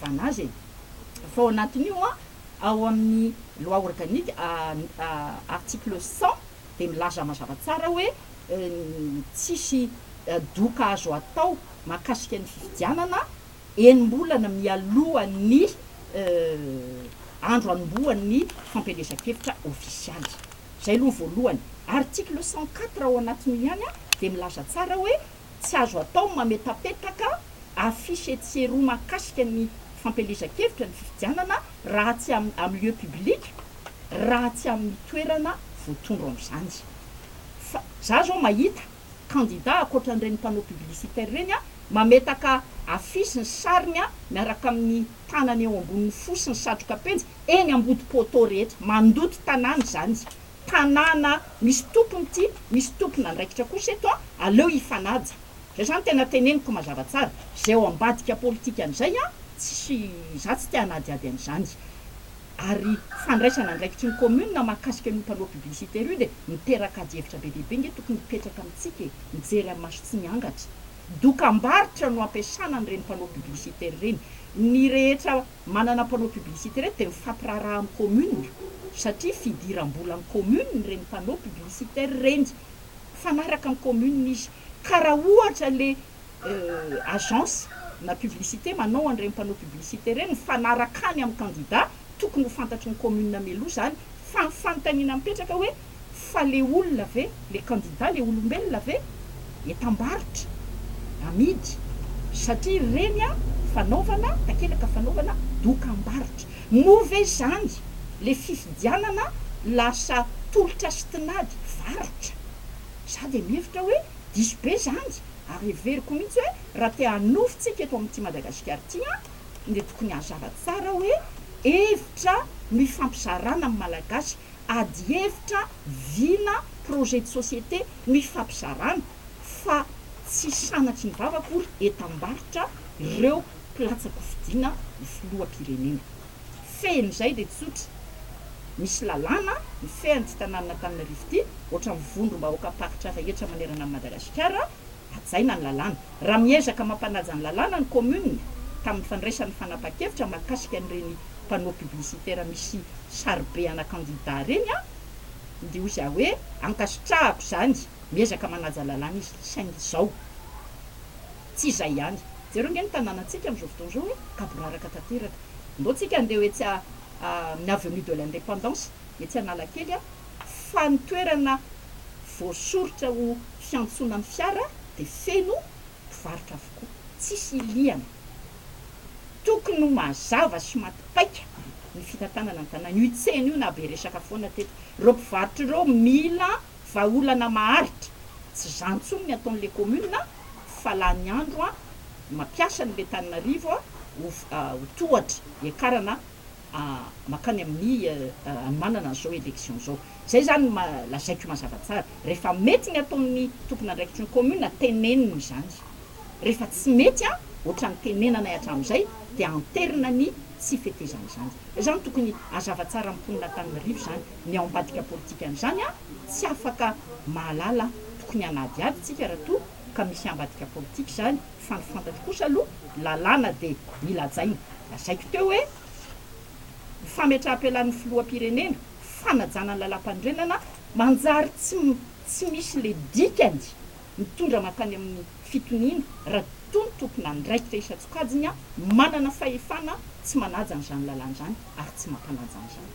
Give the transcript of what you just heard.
fahafahana azy fa ao anatin'io ao amin'ny loi organique article 100 de milaza mazava tsara hoe tsisy doka azo atao mahakasika ny fifidianana enim-bolana mialohan'ny andro anombohan'ny fampelezan-kevitra ofisialy. Zay aloha voalohany. Article 104 ao anatin'io ihany de milaza tsara hoe tsy azo atao mametapetaka afisy etsy eroa mahakasika ny fampelezan-kevitra ny fifidianana raha tsy amin'ny lieu public, raha tsy amin'ny toerana voatondro am'izany. Fa za zao mahita candidat akoatran'ireny panneau publicitaire reny mametaka afisy ny sariny miaraka amin'ny tanany eo ambonin'ny fosy ny satroka penjy eny ambody poteau rehetra mandoto tanàna zany. Tanàna misy tompony ty, misy tompona andraikitra kosa eto aleo ifanaja. Zay zany tena teneniko mazava tsara. Zay ao ambadika politika an'izay tsisy za tsy tia hanadiady an'izany. Ary fandraisana andraikitry ny commune mahakasika ny panneau publicitaire io de miteraka adihevitra be lehibe nge tokony mipetraka amitsika mijery amin'ny maso tsy miangatra. Dokam-barotra no ampiasana an'ireny panneau publicitaire reny. Ny rehetra manana panneau publicitaire de mifampiraharaha amin'ny commune satria fidiram-bola amin'ny commune reny panneau publicitaire reny. Fanaraka amin'ny commune izy. Karaha ohatra le agence na publicité manao an'ireny panneau publicitaire reny mifanaraka any amin'ny candidat tokony ho fantatry ny commune meloa zany fa fanontaniana mipetraka hoe fa le olona ve le candidat le olombelona ve etam-barotra amidy satria reny fanaovana takelaka fanaovana dokam-barotra move zany le fifidianana lasa tolotra sy tinady varotra. Za de mihevitra hoe diso be zany ary everiko mihitsy hoe raha te hanofotsika eto amin'ity Madagasikara ty de tokony hazava tsara hoe hevitra mifampizarana amin'ny malagasy ady hevitra vina projet de société mifampizarana fa tsy sanatry ny vavakory etam-barotra ireo mpilatsaka fidiana ny filoham-pirenena. Feny zay de tsotra misy lalàna ny fehan'ny ty tanàna Antananarivo ty ohatra mivondro mba hoaka-pakitra rehetra manerana amin'ny Madagasikara ajaina ny lalàna. Raha miezaka mampanaja ny lalàna ny commune tamin'ny fandraisany fanapa-kevitra mahakasika an'ireny panneau publicitaire misy sarobe ana candidat reny de hoy za hoe ankasitrahako zany miezaka manaja lalàna izy saingy zao tsy zay ihany. Jereo nge ny tanànantsika am'izao fotoana zao hoe kaboraraka tanteraka. Ndao tsika andeha hoe tsy amin'ny avenue de l'indépendance etsy Analakely fa ny toerana voasorotra ho fiantsonan'ny fiara de feno mpivarotra avokoa tsisy iliana. Tokony ho mazava sy matipaika ny fitantanana ny tanàna io tsena io na be resaka foana teto. Reo mpivarotra ireo mila vahaolana maharitra tsy zany tsony ny ataon'le commune fa lany andro mampiasa n'le Antananarivo ho tohatra hiakarana makany amin'ny manana an'izao élection zao. Zay zany lazaiko mazava tsara. Rehefa mety ny ataon'ny tompona andraikitry ny commune teneniny zany. Rehefa tsy mety ohatrany tenenana hatramin'izay de anterina ny tsy fetezana zany. Zany tokony hazava tsara amponina Antananarivo zany ny ao ambadika politika an'izany tsy afaka mahalala tokony hanadiady tsika raha toa ka misy ambadika politika zany fa ny fantatro kosa aloha lalàna de mila jaina. Lazaiko teo hoe fametraha-pelan'ny filoham-pirenena fanajana ny lalam-pandrenana manjary tsy misy le dikany mitondra makany amin'ny fitoniana raha tony tompona ndraikitra isa-tsokajiny manana fahefana tsy manaja an'izany lalàna zany ary tsy mampanaja an'izany.